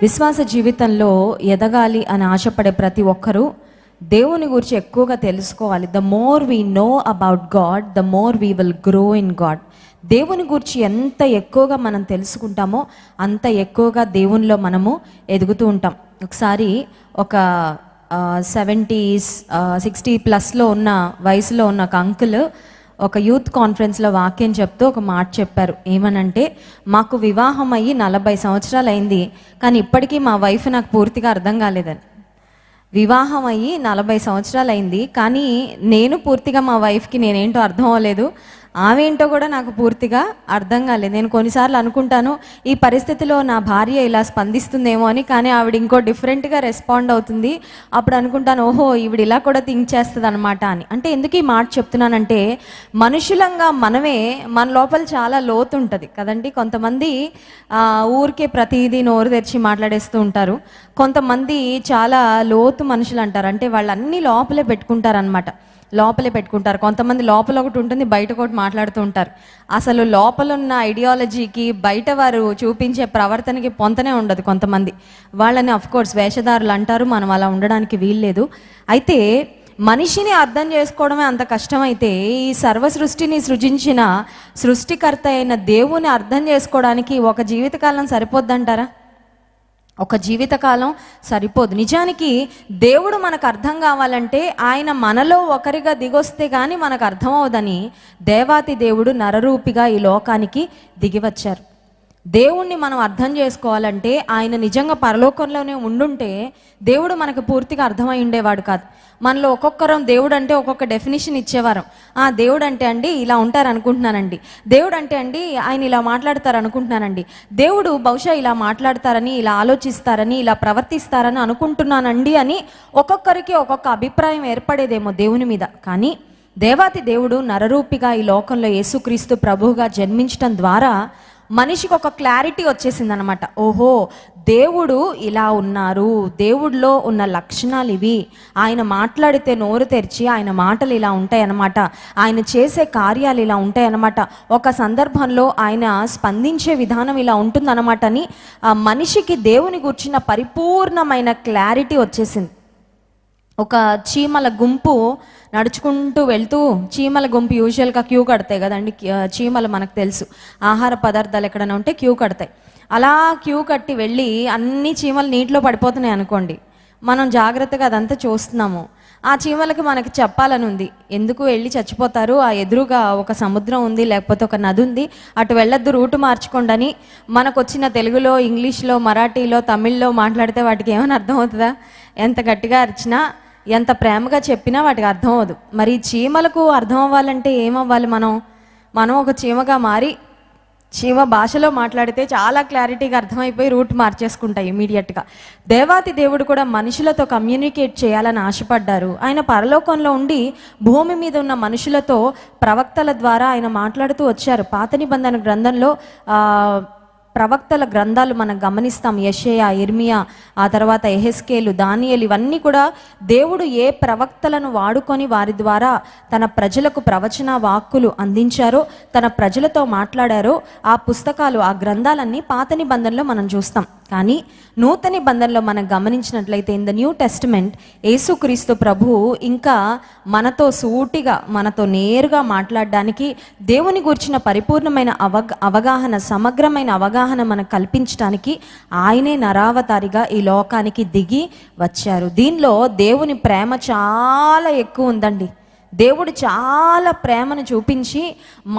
విశ్వాస జీవితంలో ఎదగాలి అని ఆశపడే ప్రతి ఒక్కరూ దేవుని గురించి ఎక్కువగా తెలుసుకోవాలి. The more we know about God, the more we will grow in God. దేవుని గురించి ఎంత ఎక్కువగా మనం తెలుసుకుంటామో అంత ఎక్కువగా దేవునిలో మనము ఎదుగుతూ ఉంటాం. ఒకసారి ఒక 70s 60+ ఉన్న వయసులో ఉన్న ఒక అంకుల్ ఒక యూత్ కాన్ఫరెన్స్లో వాక్యం చెప్తూ ఒక మాట చెప్పారు. ఏమనంటే, మాకు వివాహం అయ్యి 40 సంవత్సరాలు అయింది, కానీ ఇప్పటికీ మా వైఫ్ నాకు పూర్తిగా అర్థం కాలేదని. వివాహం అయ్యి 40 సంవత్సరాలు అయింది, కానీ నేను పూర్తిగా మా వైఫ్కి నేనేంటో అర్థం అవ్వలేదు, ఆమె ఏంటో కూడా నాకు పూర్తిగా అర్థం కాలేదు. నేను కొన్నిసార్లు అనుకుంటాను, ఈ పరిస్థితిలో నా భార్య ఇలా స్పందిస్తుందేమో అని, కానీ ఆవిడ ఇంకో డిఫరెంట్గా రెస్పాండ్ అవుతుంది. అప్పుడు అనుకుంటాను, ఓహో ఈవిడ ఇలా కూడా థింక్ చేస్తుంది అనమాట అని. అంటే ఎందుకు ఈ మాట చెప్తున్నానంటే, మనుషులంగా మనమే మన లోపల చాలా లోతు ఉంటుంది కదండి. కొంతమంది ఊరికే ప్రతిదీ నోరు తెరిచి మాట్లాడేస్తూ ఉంటారు. కొంతమంది చాలా లోతు మనుషులు అంటారు, అంటే వాళ్ళు అన్నీ లోపలే పెట్టుకుంటారు. కొంతమంది లోపల ఒకటి ఉంటుంది, బయట ఒకటి మాట్లాడుతూ ఉంటారు. అసలు లోపల ఉన్న ఐడియాలజీకి బయట వారు చూపించే ప్రవర్తనకి పొంతనే ఉండదు. కొంతమంది వాళ్ళని అఫ్కోర్స్ వేషధారులు అంటారు, మనం అలా ఉండడానికి వీల్లేదు. అయితే మనిషిని అర్థం చేసుకోవడమే అంత కష్టమైతే, ఈ సర్వ సృష్టిని సృజించిన సృష్టికర్త అయిన దేవుని అర్థం చేసుకోవడానికి ఒక జీవితకాలం సరిపోద్దంటారా? ఒక జీవితకాలం సరిపోదు. నిజానికి దేవుడు మనకు అర్థం కావాలంటే ఆయన మనలో ఒకరిగా దిగొస్తే కానీ మనకు అర్థం అవదని దేవాతి దేవుడు నరరూపిగా ఈ లోకానికి దిగివచ్చారు. దేవుణ్ణి మనం అర్థం చేసుకోవాలంటే ఆయన నిజంగా పరలోకంలోనే ఉండుంటే దేవుడు మనకు పూర్తిగా అర్థమై ఉండేవాడు కాదు. మనలో ఒక్కొక్కరం దేవుడు అంటే ఒక్కొక్క డెఫినేషన్ ఇచ్చేవారం. దేవుడు అంటే అండి ఇలా ఉంటారు అనుకుంటున్నానండి, దేవుడు అంటే అండి ఆయన ఇలా మాట్లాడతారు అనుకుంటున్నానండి, దేవుడు బహుశా ఇలా మాట్లాడతారని, ఇలా ఆలోచిస్తారని, ఇలా ప్రవర్తిస్తారని అనుకుంటున్నానండి అని ఒక్కొక్కరికి ఒక్కొక్క అభిప్రాయం ఏర్పడేదేమో దేవుని మీద. కానీ దేవాతి దేవుడు నరరూపిగా ఈ లోకంలో యేసుక్రీస్తు ప్రభువుగా జన్మించడం ద్వారా మనిషికి ఒక క్లారిటీ వచ్చేసింది అనమాట. ఓహో దేవుడు ఇలా ఉన్నారు, దేవుడిలో ఉన్న లక్షణాలు ఇవి, ఆయన మాట్లాడితే నోరు తెరిచి ఆయన మాటలు ఇలా ఉంటాయన్నమాట, ఆయన చేసే కార్యాలు ఇలా ఉంటాయన్నమాట, ఒక సందర్భంలో ఆయన స్పందించే విధానం ఇలా ఉంటుందన్నమాట అని మనిషికి దేవుని గురించిన పరిపూర్ణమైన క్లారిటీ వచ్చేసింది. ఒక చీమల గుంపు నడుచుకుంటూ వెళ్తూ, చీమల గుంపు యూజువల్గా క్యూ కడతాయి కదండి. చీమలు మనకు తెలుసు, ఆహార పదార్థాలు ఎక్కడైనా ఉంటే క్యూ కడతాయి. అలా క్యూ కట్టి వెళ్ళి అన్ని చీమలు నీటిలో పడిపోతున్నాయి అనుకోండి, మనం జాగ్రత్తగా అదంతా చూస్తున్నాము. ఆ చీమలకి మనకి చెప్పాలని ఉంది, ఎందుకు వెళ్ళి చచ్చిపోతారు, ఆ ఎదురుగా ఒక సముద్రం ఉంది లేకపోతే ఒక నది ఉంది, అటు వెళ్ళొద్దు, రూటు మార్చుకోండి అని మనకు వచ్చిన తెలుగులో, ఇంగ్లీష్లో, మరాఠీలో, తమిళ్లో మాట్లాడితే వాటికి ఏమైనా అర్థం అవుతుందా? ఎంత గట్టిగా అరిచినా, ఎంత ప్రేమగా చెప్పినా వాటికి అర్థం అవ్వదు. మరి చీమలకు అర్థం అవ్వాలంటే ఏమవ్వాలి? మనం ఒక చీమగా మారి చీమ భాషలో మాట్లాడితే చాలా క్లారిటీగా అర్థమైపోయి రూట్ మార్చేసుకుంటాయి ఇమీడియట్గా. దేవాతి దేవుడు కూడా మనుషులతో కమ్యూనికేట్ చేయాలని ఆశపడ్డారు. ఆయన పరలోకంలో ఉండి భూమి మీద ఉన్న మనుషులతో ప్రవక్తల ద్వారా ఆయన మాట్లాడుతూ వచ్చారు. పాత నిబంధన గ్రంథంలో ప్రవక్తల గ్రంథాలు మనం గమనిస్తాం. యెషయా, ఇర్మియా, ఆ తర్వాత యెహెజ్కేలు, దానియేలు, ఇవన్నీ కూడా దేవుడు ఏ ప్రవక్తలను వాడుకొని వారి ద్వారా తన ప్రజలకు ప్రవచన వాక్కులు అందించారో, తన ప్రజలతో మాట్లాడారో ఆ పుస్తకాలు, ఆ గ్రంథాలన్నీ పాత నిబంధనలో మనం చూస్తాం. కానీ నూతన నిబంధనలో మనం గమనించినట్లయితే ఇన్ ద న్యూ టెస్టిమెంట్ యేసుక్రీస్తు ప్రభువు ఇంకా మనతో సూటిగా, మనతో నేరుగా మాట్లాడడానికి, దేవుని గురించిన పరిపూర్ణమైన అవగాహన, సమగ్రమైన అవగాహన మనకు కల్పించడానికి ఆయనే నరావతారిగా ఈ లోకానికి దిగి వచ్చారు. దీనిలో దేవుని ప్రేమ చాలా ఎక్కువ ఉందండి. దేవుడు చాలా ప్రేమను చూపించి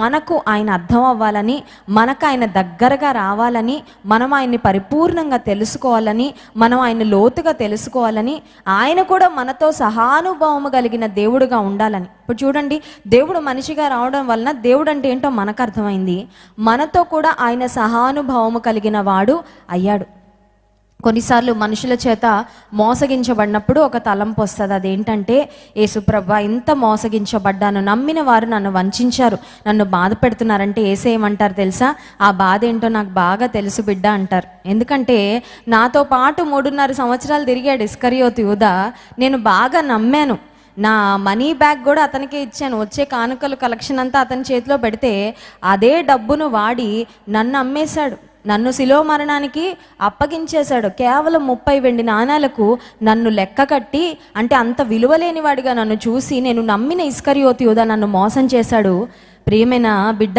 మనకు ఆయన అర్థం అవ్వాలని, మనకు ఆయన దగ్గరగా రావాలని, మనం ఆయన్ని పరిపూర్ణంగా తెలుసుకోవాలని, మనం ఆయన లోతుగా తెలుసుకోవాలని, ఆయన కూడా మనతో సహానుభావము కలిగిన దేవుడుగా ఉండాలని. ఇప్పుడు చూడండి, దేవుడు మనిషిగా రావడం వలన దేవుడు అంటే ఏంటో మనకు అర్థమైంది, మనతో కూడా ఆయన సహానుభావము కలిగిన వాడు అయ్యాడు. కొన్నిసార్లు మనుషుల చేత మోసగించబడినప్పుడు ఒక తలంపు వస్తుంది. అదేంటంటే, యేసుప్రభా ఇంత మోసగించబడ్డాను, నమ్మిన వారు నన్ను వంచారు, నన్ను బాధ పెడుతున్నారంటే ఏసేయమంటారు తెలుసా? ఆ బాధ ఏంటో నాకు బాగా తెలుసు బిడ్డ అంటారు. ఎందుకంటే నాతో పాటు 3.5 సంవత్సరాలు తిరిగాడు ఇస్కరియోతు యూదా, నేను బాగా నమ్మాను, నా మనీ బ్యాగ్ కూడా అతనికే ఇచ్చాను, వచ్చే కానుకలు కలెక్షన్ అంతా అతని చేతిలో పెడితే అదే డబ్బును వాడి నన్ను అమ్మేశాడు. నన్ను శిలువ మరణానికి అప్పగించేశాడు. కేవలం 30 వెండి నాణాలకు నన్ను లెక్క కట్టి, అంటే అంత విలువలేని వాడిగా నన్ను చూసి, నేను నమ్మిన ఇస్కరియోతు యూదా నన్ను మోసం చేశాడు. ప్రియమైన బిడ్డ,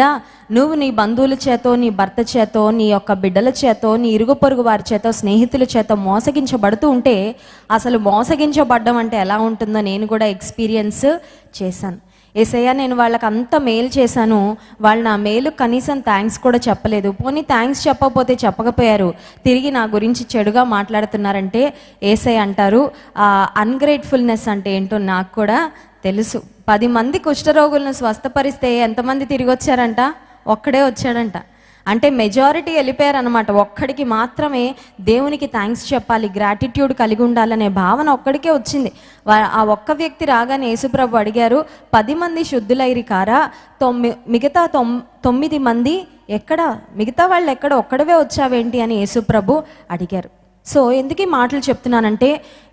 నువ్వు నీ బంధువుల చేతో, నీ భర్త చేతో, నీ యొక్క బిడ్డల చేతో, నీ ఇరుగు పొరుగు వారి చేతో, స్నేహితుల చేత మోసగించబడుతూ ఉంటే, అసలు మోసగించబడ్డం అంటే ఎలా ఉంటుందో నేను కూడా ఎక్స్పీరియన్స్ చేశాను. యేసయ్య, నేను వాళ్ళకి అంత మేలు చేశాను, వాళ్ళు నా మేలు కనీసం థ్యాంక్స్ కూడా చెప్పలేదు. పోనీ థ్యాంక్స్ చెప్పకపోయారు, తిరిగి నా గురించి చెడుగా మాట్లాడుతున్నారంటే యేసయ్య అంటారు, అన్గ్రేట్ఫుల్నెస్ అంటే ఏంటో నాకు కూడా తెలుసు. 10 మంది కుష్ఠరోగులను స్వస్థపరిస్తే ఎంతమంది తిరిగి వచ్చారంట? ఒక్కడే వచ్చాడంట. అంటే మెజారిటీ వెళ్ళిపోయారనమాట. ఒక్కడికి మాత్రమే దేవునికి థ్యాంక్స్ చెప్పాలి, గ్రాటిట్యూడ్ కలిగి ఉండాలనే భావన ఒక్కడికే వచ్చింది. ఆ ఒక్క వ్యక్తి రాగానే యేసుప్రభు అడిగారు, 10 మంది శుద్ధులైరి కారా, మిగతా 9 మంది ఎక్కడ? మిగతా వాళ్ళు ఎక్కడ? ఒక్కడవే వచ్చావేంటి అని యేసుప్రభు అడిగారు. సో ఎందుకు ఈ మాటలు చెప్తున్నానంటే,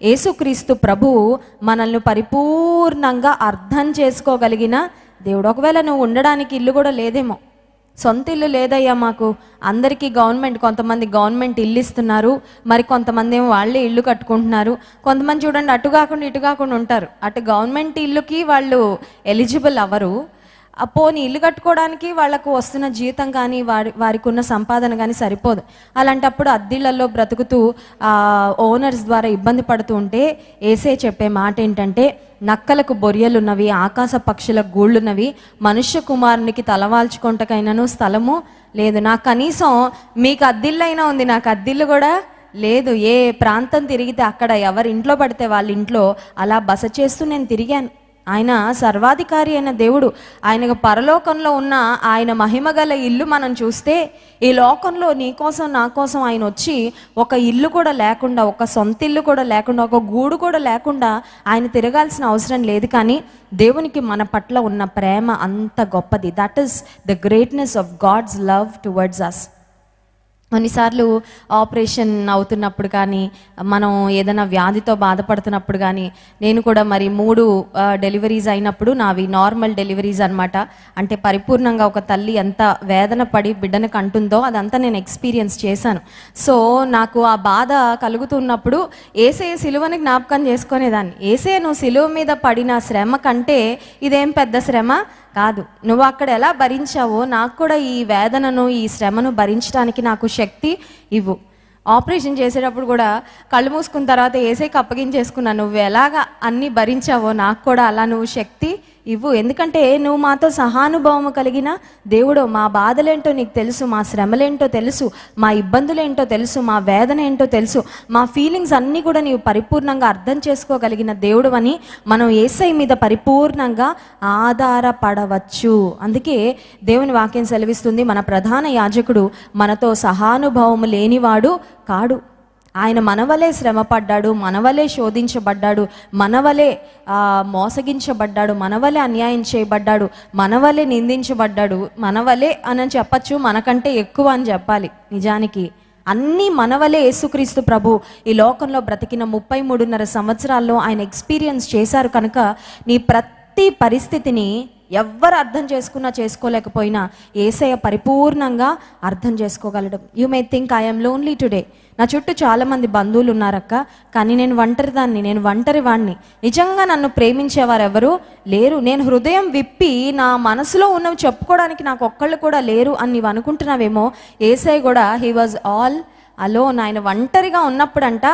యేసుక్రీస్తు ప్రభువు మనల్ని పరిపూర్ణంగా అర్థం చేసుకోగలిగిన దేవుడు. ఒకవేళ నువ్వు ఉండడానికి ఇల్లు కూడా లేదేమో, సొంత ఇల్లు లేదయ్యా మాకు, అందరికీ కొంతమంది గవర్నమెంట్ ఇల్లు ఇస్తున్నారు, మరి కొంతమంది ఏమో వాళ్ళే ఇల్లు కట్టుకుంటున్నారు, కొంతమంది చూడండి అటు కాకుండా ఇటు కాకుండా ఉంటారు. అటు గవర్నమెంట్ ఇల్లుకి వాళ్ళు ఎలిజిబుల్ అవ్వరు, పోనీ ఇల్లు కట్టుకోవడానికి వాళ్ళకు వస్తున్న జీతం కానీ వారికి ఉన్న సంపాదన కానీ సరిపోదు. అలాంటప్పుడు అద్దిళ్లలో బ్రతుకుతూ ఓనర్స్ ద్వారా ఇబ్బంది పడుతూ ఉంటే యేసే చెప్పే మాట ఏంటంటే, నక్కలకు బొరియలున్నవి, ఆకాశ పక్షులకు గూళ్ళున్నవి, మనుష్య కుమారునికి తలవాల్చుకుంటకైనాను స్థలము లేదు. నాకు కనీసం మీకు అద్దిల్లైనా ఉంది, నాకు అద్దిల్లు కూడా లేదు. ఏ ప్రాంతం తిరిగితే అక్కడ ఎవరి ఇంట్లో పడితే వాళ్ళ ఇంట్లో అలా బస చేస్తూ నేను తిరిగాను. ఆయన సర్వాధికారి అయిన దేవుడు. ఆయనకు పరలోకంలో ఉన్న ఆయన మహిమగల ఇల్లు మనం చూస్తే, ఈ లోకంలో నీ కోసం నా కోసం ఆయన వచ్చి ఒక ఇల్లు కూడా లేకుండా, ఒక సొంత ఇల్లు కూడా లేకుండా, ఒక గూడు కూడా లేకుండా ఆయన తిరగాల్సిన అవసరం లేదు. కానీ దేవునికి మన పట్ల ఉన్న ప్రేమ అంత గొప్పది. That is the greatness of God's love towards us. కొన్నిసార్లు ఆపరేషన్ అవుతున్నప్పుడు కానీ, మనం ఏదైనా వ్యాధితో బాధపడుతున్నప్పుడు కానీ, నేను కూడా మరి 3 డెలివరీస్ అయినప్పుడు, నావి నార్మల్ డెలివరీస్ అనమాట. అంటే పరిపూర్ణంగా ఒక తల్లి ఎంత వేదన పడి బిడ్డను కంటుందో అదంతా నేను ఎక్స్పీరియన్స్ చేశాను. సో నాకు ఆ బాధ కలుగుతున్నప్పుడు యేసయ్య సిలువని జ్ఞాపకం చేసుకునేదాన్ని. యేసయ్య, నువ్వు సిలువ మీద పడిన శ్రమ కంటే ఇదేం పెద్ద శ్రమ కాదు, నువ్వు అక్కడ ఎలా భరించావో నాకు కూడా ఈ వేదనను, ఈ శ్రమను భరించడానికి నాకు శక్తి ఇవ్వు. ఆపరేషన్ చేసేటప్పుడు కూడా కళ్ళు మూసుకున్న తర్వాత యేసయ్యకి అప్పగించేసుకున్నాను, నువ్వు ఎలాగా అన్నీ భరించావో నాకు కూడా అలా నువ్వు శక్తి ఇవ్వు. ఎందుకంటే నువ్వు మాతో సహానుభావము కలిగిన దేవుడు. మా బాధలేంటో నీకు తెలుసు, మా శ్రమలేంటో తెలుసు, మా ఇబ్బందులేంటో తెలుసు, మా వేదన ఏంటో తెలుసు, మా ఫీలింగ్స్ అన్నీ కూడా నీవు పరిపూర్ణంగా అర్థం చేసుకోగలిగిన దేవుడు అని మనం యేసయ్య మీద పరిపూర్ణంగా ఆధారపడవచ్చు. అందుకే దేవుని వాక్యం సెలవిస్తుంది, మన ప్రధాన యాజకుడు మనతో సహానుభావము లేనివాడు కాడు. ఆయన మనవలే శ్రమపడ్డాడు, మనవలే శోధించబడ్డాడు, మనవలే మోసగించబడ్డాడు, మనవలే అన్యాయం చేయబడ్డాడు, మనవలే నిందించబడ్డాడు, మనవలే అని చెప్పచ్చు, మనకంటే ఎక్కువ అని చెప్పాలి. నిజానికి అన్నీ మనవలే. యేసుక్రీస్తు ప్రభు ఈ లోకంలో బ్రతికిన 33.5 సంవత్సరాల్లో ఆయన ఎక్స్పీరియన్స్ చేశారు కనుక నీ ప్రతి పరిస్థితిని ఎవ్వరు అర్థం చేసుకోలేకపోయినా యేసయ్య పరిపూర్ణంగా అర్థం చేసుకోగలడు. You may think I'm lonely today. నా చుట్టూ చాలామంది బంధువులు ఉన్నారక్క, కానీ నేను ఒంటరిదాన్ని, నేను ఒంటరి వాడిని, నిజంగా నన్ను ప్రేమించేవారు ఎవరు లేరు, నేను హృదయం విప్పి నా మనసులో ఉన్నవి చెప్పుకోవడానికి నాకు ఒక్కళ్ళు కూడా లేరు అని నీవు అనుకుంటున్నావేమో. యేసయ్య కూడా హీ వాజ్ ఆల్ అలోన్. ఆయన ఒంటరిగా ఉన్నప్పుడంట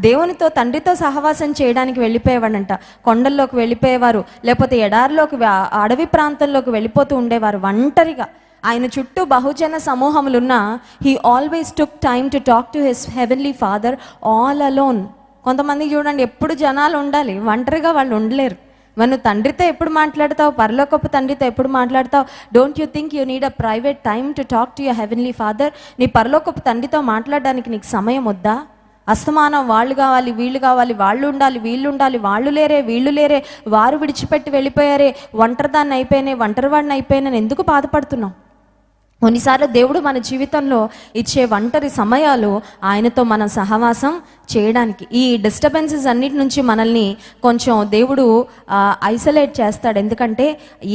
దేవునితో, తండ్రితో సహవాసం చేయడానికి వెళ్ళిపోయేవాడంట. కొండల్లోకి వెళ్ళిపోయేవారు, లేకపోతే ఎడారిలోకి, అడవి ప్రాంతంలోకి వెళ్ళిపోతూ ఉండేవారు ఒంటరిగా. ఆయన చుట్టూ బహుజన సమూహములున్నా he always took time to talk to his heavenly father all alone. కొంతమంది చూడండి ఎప్పుడు జనాలు ఉండాలి, ఒంటరిగా వాళ్ళు ఉండలేరు. నువ్వు తండ్రితో ఎప్పుడు మాట్లాడతావు, పరలోకపు తండ్రితో ఎప్పుడు మాట్లాడతావు? Don't you think you need a private time to talk to your heavenly father? నీ పరలోకపు తండ్రితో మాట్లాడడానికి నీకు సమయం వద్దా? అస్తమానం వాళ్ళు కావాలి, వీళ్ళు కావాలి, వాళ్ళు ఉండాలి, వీళ్ళు ఉండాలి, వాళ్ళు లేరే, వీళ్ళు లేరే, వారు విడిచిపెట్టి వెళ్ళిపోయారే, ఒంటరిదాన్ని అయిపోయినాయి, ఒంటరివాడిని అయిపోయినాను, ఎందుకు బాధపడుతున్నావు? కొన్నిసార్లు దేవుడు మన జీవితంలో ఇచ్చే ఒంటరి సమయాలు ఆయనతో మనం సహవాసం చేయడానికి. ఈ డిస్టర్బెన్సెస్ అన్నిటి నుంచి మనల్ని కొంచెం దేవుడు ఐసోలేట్ చేస్తాడు. ఎందుకంటే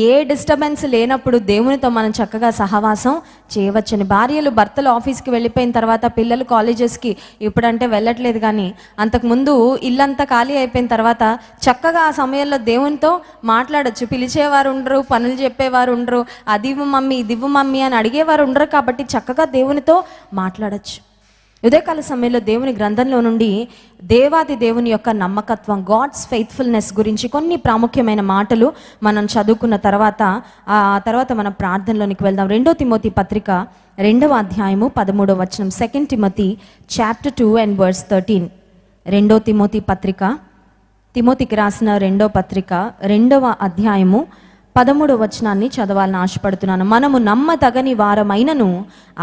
ఏ డిస్టర్బెన్స్ లేనప్పుడు దేవునితో మనం చక్కగా సహవాసం చేయవచ్చని. భార్యలు భర్తలు ఆఫీస్కి వెళ్ళిపోయిన తర్వాత, పిల్లలు కాలేజెస్కి ఇప్పుడంటే వెళ్ళట్లేదు, కానీ అంతకుముందు ఇల్లంతా ఖాళీ అయిపోయిన తర్వాత చక్కగా ఆ సమయంలో దేవునితో మాట్లాడచ్చు. పిలిచేవారు ఉండరు, పనులు చెప్పేవారు ఉండరు, అది ఇవ్వు మమ్మీ ఇది ఇవ్వు మమ్మీ అని అడిగేవారు ఉండరు. కాబట్టి చక్కగా దేవునితో మాట్లాడచ్చు. ఉదయకాల సమయంలో దేవుని గ్రంథంలో నుండి దేవాది దేవుని యొక్క నమ్మకత్వం, గాడ్స్ ఫెయిత్ఫుల్నెస్ గురించి కొన్ని ప్రాముఖ్యమైన మాటలు మనం చదువుకున్న తర్వాత ఆ తర్వాత మనం ప్రార్థనలోనికి వెళ్దాం. 2 తిమోతి పత్రిక 2వ అధ్యాయము 13వ వచనం. 2 Timothy chapter 2 and verse 13. 2 Timothy పత్రిక, తిమోతికి రాసిన 2వ పత్రిక 2వ అధ్యాయము 13వ వచనాన్ని చదవాలని ఆశపడుతున్నాను. మనము నమ్మదగని వారమైనను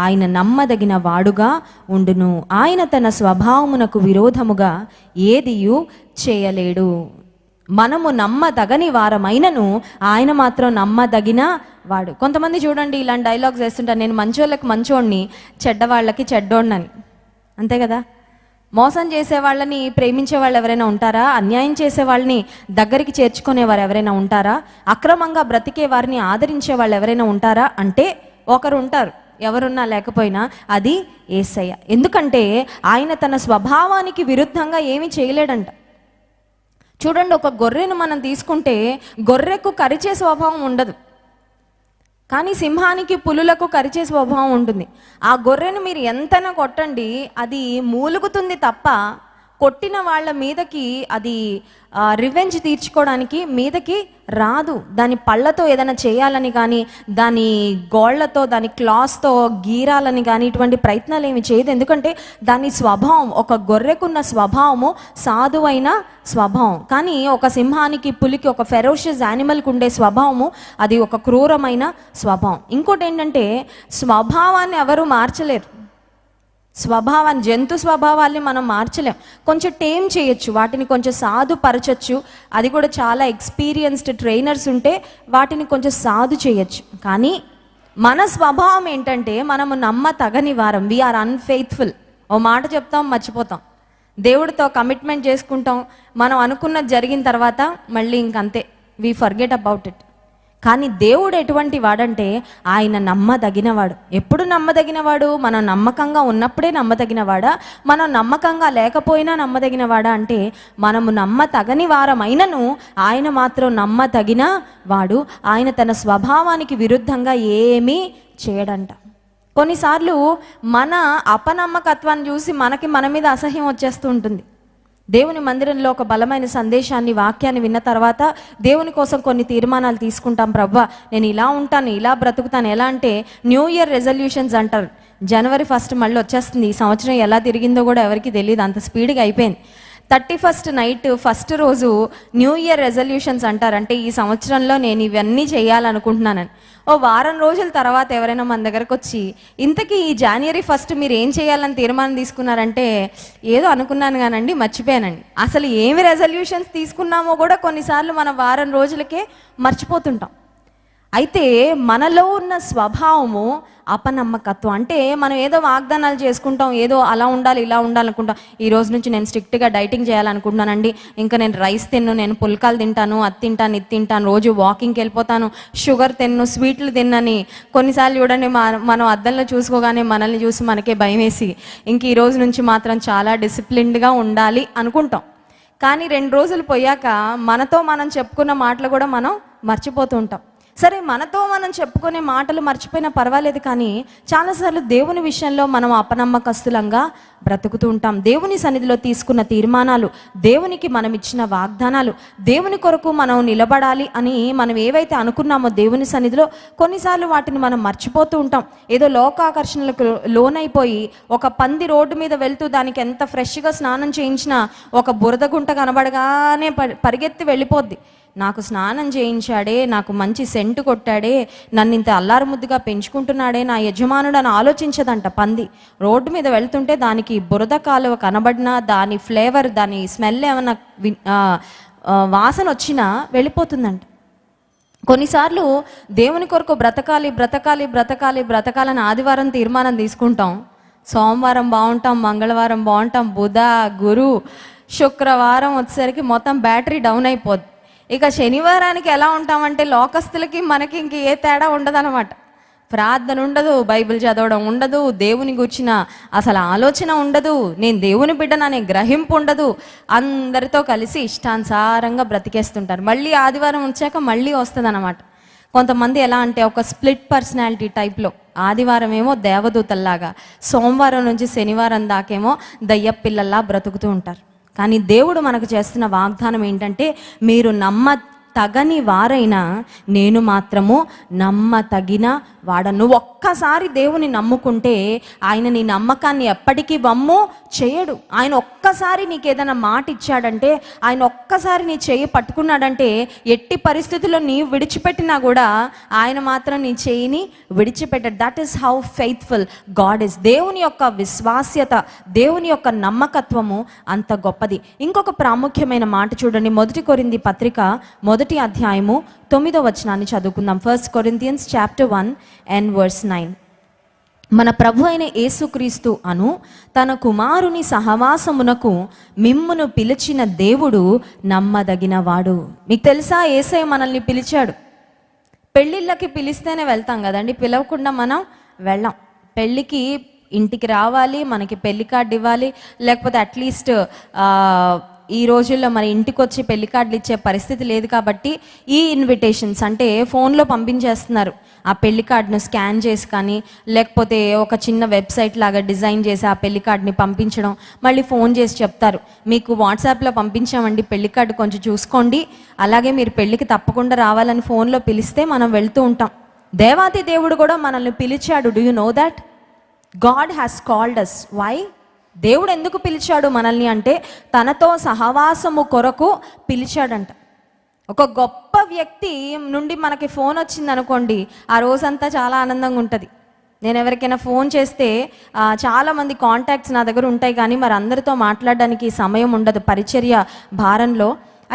ఆయన నమ్మదగిన వాడుగా ఉండును. ఆయన తన స్వభావమునకు విరోధముగా ఏదియు చేయలేడు. మనము నమ్మదగని వారమైనను ఆయన మాత్రం నమ్మదగిన వాడు. కొంతమంది చూడండి ఇలాంటి డైలాగ్స్ వేస్తుంటారు, నేను మంచోళ్ళకి మంచోడిని, చెడ్డవాళ్ళకి చెడ్డోడినని. అంతే కదా? మోసం చేసే వాళ్ళని ప్రేమించే వాళ్ళు ఎవరైనా ఉంటారా? అన్యాయం చేసే వాళ్ళని దగ్గరికి చేర్చుకునేవారు ఎవరైనా ఉంటారా? అక్రమంగా బ్రతికే వారిని ఆదరించే వాళ్ళు ఎవరైనా ఉంటారా? అంటే ఒకరు ఉంటారు, ఎవరున్నా లేకపోయినా, అది యేసయ్య. ఎందుకంటే ఆయన తన స్వభావానికి విరుద్ధంగా ఏమీ చేయలేడంట. చూడండి, ఒక గొర్రెను మనం తీసుకుంటే గొర్రెకు కరిచే స్వభావం ఉండదు, కానీ సింహానికి పులులకు కరిచే స్వభావం ఉంటుంది. ఆ గొర్రెను మీరు ఎంతైనా కొట్టండి, అది మూలుగుతుంది తప్ప కొట్టిన వాళ్ళ మీదకి అది రివెంజ్ తీర్చుకోవడానికి మీదకి రాదు. దాని పళ్ళతో ఏదైనా చేయాలని కానీ, దాని గోళ్లతో, దాని క్లాస్తో గీరాలని కానీ ఇటువంటి ప్రయత్నాలు ఏమి చేయదు. ఎందుకంటే దాని స్వభావం, ఒక గొర్రెకున్న స్వభావము సాధువైన స్వభావం. కానీ ఒక సింహానికి, పులికి, ఒక ఫెరోషియస్ యానిమల్కి ఉండే స్వభావము అది ఒక క్రూరమైన స్వభావం. ఇంకోటి ఏంటంటే స్వభావాన్ని ఎవరు మార్చలేరు. స్వభావాన్ని, జంతు స్వభావాల్ని మనం మార్చలేం. కొంచెం టేమ్ చేయొచ్చు, వాటిని కొంచెం సాధుపరచచ్చు. అది కూడా చాలా ఎక్స్పీరియన్స్డ్ ట్రైనర్స్ ఉంటే వాటిని కొంచెం సాధు చేయొచ్చు. కానీ మన స్వభావం ఏంటంటే మనము నమ్మతగని వారం. We are unfaithful. ఓ మాట చెప్తాం, మర్చిపోతాం. దేవుడితో కమిట్మెంట్ చేసుకుంటాం, మనం అనుకున్నది జరిగిన తర్వాత మళ్ళీ ఇంకంతే, వీ ఫర్గెట్ అబౌట్ ఇట్. కానీ దేవుడు ఎటువంటి వాడంటే ఆయన నమ్మదగినవాడు. ఎప్పుడు నమ్మదగినవాడు? మనం నమ్మకంగా ఉన్నప్పుడే నమ్మదగినవాడా? మనం నమ్మకంగా లేకపోయినా నమ్మదగినవాడా? అంటే మనము నమ్మతగని వారమైనను ఆయన మాత్రం నమ్మదగిన వాడు. ఆయన తన స్వభావానికి విరుద్ధంగా ఏమీ చేయడంట. కొన్నిసార్లు మన అపనమ్మకత్వాన్ని చూసి మన మీద అసహ్యం వచ్చేస్తూ ఉంటుంది. దేవుని మందిరంలో ఒక బలమైన సందేశాన్ని, వాక్యాన్ని విన్న తర్వాత దేవుని కోసం కొన్ని తీర్మానాలు తీసుకుంటాం. ప్రభువా, నేను ఇలా ఉంటాను, ఇలా బ్రతుకుతాను. ఎలా అంటే న్యూ ఇయర్ రెజల్యూషన్స్ అంటారు. January 1 మళ్ళీ వచ్చేస్తుంది. ఈ సంవత్సరం ఎలా తిరిగిందో కూడా ఎవరికి తెలియదు, అంత స్పీడ్గా అయిపోయింది. 31st నైట్, ఫస్ట్ రోజు న్యూ ఇయర్ రెజల్యూషన్స్ అంటారు. అంటే ఈ సంవత్సరంలో నేను ఇవన్నీ చేయాలనుకుంటున్నానని. ఓ వారం రోజుల తర్వాత ఎవరైనా మన దగ్గరకు వచ్చి, ఇంతకీ ఈ January 1 మీరు ఏం చేయాలని తీర్మానం తీసుకున్నారంటే, ఏదో అనుకున్నాను కానండి, మర్చిపోయానండి. అసలు ఏమి రెజల్యూషన్స్ తీసుకున్నామో కూడా కొన్నిసార్లు మనం వారం రోజులకే మర్చిపోతుంటాం. అయితే మనలో ఉన్న స్వభావము అపనమ్మకత్వం. అంటే మనం ఏదో వాగ్దానాలు చేసుకుంటాం, ఏదో అలా ఉండాలి ఇలా ఉండాలనుకుంటాం. ఈ రోజు నుంచి నేను స్ట్రిక్ట్గా డైటింగ్ చేయాలనుకుంటున్నానండి, ఇంకా నేను రైస్ తిన్ను, నేను పుల్కాలు తింటాను, అది తింటాను, ఇది తింటాను, రోజు వాకింగ్కి వెళ్ళిపోతాను, షుగర్ తిన్ను, స్వీట్లు తిన్నని. కొన్నిసార్లు చూడండి, మనం అద్దంలో చూసుకోగానే మనల్ని చూసి మనకే భయం వేసి ఇంక ఈ రోజు నుంచి మాత్రం చాలా డిసిప్లిన్డ్గా ఉండాలి అనుకుంటాం. కానీ 2 రోజులు పోయాక మనతో మనం చెప్పుకున్న మాటలు కూడా మనం మర్చిపోతూ ఉంటాం. సరే, మనతో మనం చెప్పుకునే మాటలు మర్చిపోయినా పర్వాలేదు, కానీ చాలాసార్లు దేవుని విషయంలో మనం అపనమ్మకస్తులంగా బ్రతుకుతూ ఉంటాం. దేవుని సన్నిధిలో తీసుకున్న తీర్మానాలు, దేవునికి మనం ఇచ్చిన వాగ్దానాలు, దేవుని కొరకు మనం నిలబడాలి అని మనం ఏవైతే అనుకున్నామో దేవుని సన్నిధిలో, కొన్నిసార్లు వాటిని మనం మర్చిపోతూ ఉంటాం. ఏదో లోకాకర్షణలకు లోనైపోయి ఒక పంది రోడ్డు మీద వెళ్తూ దానికి ఎంత ఫ్రెష్గా స్నానం చేయించినా ఒక బురద గుంట కనబడగానే పరిగెత్తి వెళ్ళిపోద్ది. నాకు స్నానం చేయించాడే, నాకు మంచి సెంటు కొట్టాడే, నన్ను ఇంత అల్లారు ముద్దుగా పెంచుకుంటున్నాడే నా యజమానుడు అని ఆలోచించదంట పంది. రోడ్డు మీద వెళ్తుంటే దానికి బురద కాలువ కనబడినా, దాని ఫ్లేవర్, దాని స్మెల్ ఏమన్నా వాసన వచ్చినా వెళ్ళిపోతుందంట. కొన్నిసార్లు దేవుని కొరకు బ్రతకాలి బ్రతకాలి బ్రతకాలి బ్రతకాలని ఆదివారం తీర్మానం తీసుకుంటాం. సోమవారం బాగుంటాం, మంగళవారం బాగుంటాం, బుధ గురు శుక్రవారం వచ్చేసరికి మొత్తం బ్యాటరీ డౌన్ అయిపోద్ది. ఇక శనివారానికి ఎలా ఉంటామంటే లోకస్తులకి మనకి ఇంక ఏ తేడా ఉండదన్నమాట. ప్రార్థన ఉండదు, బైబిల్ చదవడం ఉండదు, దేవుని గురించిన అసలు ఆలోచన ఉండదు, నేను దేవుని బిడ్డననే గ్రహింపు ఉండదు. అందరితో కలిసి ఇష్టానుసారంగా బ్రతికేస్తుంటారు. మళ్ళీ ఆదివారం వచ్చాక మళ్ళీ వస్తుంది అన్నమాట. కొంతమంది ఎలా అంటే ఒక స్ప్లిట్ పర్సనాలిటీ టైప్లో, ఆదివారం ఏమో దేవదూతల్లాగా, సోమవారం నుంచి శనివారం దాకేమో దయ్యపిల్లల్లా బ్రతుకుతూ ఉంటారు. కానీ దేవుడు మనకు చేస్తున్న వాగ్దానం ఏంటంటే, మీరు తగని వారైనా నేను మాత్రము నమ్మతగిన వాడను. ఒక్కసారి దేవుని నమ్ముకుంటే ఆయన నీ నమ్మకాన్ని ఎప్పటికీ వమ్ము చేయడు. ఆయన ఒక్కసారి నీకు ఏదైనా మాట ఇచ్చాడంటే, ఆయన ఒక్కసారి నీ చేయి పట్టుకున్నాడంటే, ఎట్టి పరిస్థితుల్లో నీ విడిచిపెట్టినా కూడా ఆయన మాత్రం నీ చేయిని విడిచిపెట్టాడు. That is how faithful God is. దేవుని యొక్క విశ్వాస్యత, దేవుని యొక్క నమ్మకత్వము అంత గొప్పది. ఇంకొక ప్రాముఖ్యమైన మాట చూడండి, 1 కొరింథీ పత్రిక 1వ అధ్యాయము 9వ వచనాన్ని చదువుకుందాం. 1 Corinthians chapter 1 and verse 9. మన ప్రభు అయిన యేసుక్రీస్తు అను తన కుమారుని సహవాసమునకు మిమ్మును పిలిచిన దేవుడు నమ్మదగిన వాడు. మీకు తెలుసా, యేసయ్య మనల్ని పిలిచాడు. పెళ్ళిళ్ళకి పిలిస్తేనే వెళ్తాం కదండి, పిలవకుండా మనం వెళ్ళాం. పెళ్ళికి ఇంటికి రావాలి, మనకి పెళ్లి కార్డు ఇవ్వాలి, లేకపోతే అట్లీస్ట్ ఈ రోజుల్లో మన ఇంటికి వచ్చి పెళ్లి కార్డులు ఇచ్చే పరిస్థితి లేదు కాబట్టి ఈ ఇన్విటేషన్స్ అంటే ఫోన్లో పంపించేస్తున్నారు. ఆ పెళ్లి కార్డును స్కాన్ చేసి కానీ, లేకపోతే ఒక చిన్న వెబ్సైట్ లాగా డిజైన్ చేసి ఆ పెళ్లి కార్డుని పంపించడం, మళ్ళీ ఫోన్ చేసి చెప్తారు, మీకు వాట్సాప్లో పంపించామండి పెళ్లి కార్డు, కొంచెం చూసుకోండి, అలాగే మీరు పెళ్లికి తప్పకుండా రావాలని ఫోన్లో పిలిస్తే మనం వెళ్తూ ఉంటాం. దేవాది దేవుడు కూడా మనల్ని పిలిచాడు. Do you know that? God has called us. Why? దేవుడు ఎందుకు పిలిచాడు మనల్ని అంటే, తనతో సహవాసము కొరకు పిలిచాడంట. ఒక గొప్ప వ్యక్తి నుండి మనకి ఫోన్ వచ్చింది అనుకోండి, ఆ రోజంతా చాలా ఆనందంగా ఉంటుంది. నేను ఎవరికైనా ఫోన్ చేస్తే చాలామంది కాంటాక్ట్స్ నా దగ్గర ఉంటాయి, కానీ మరి అందరితో మాట్లాడడానికి సమయం ఉండదు పరిచర్య భారంలో.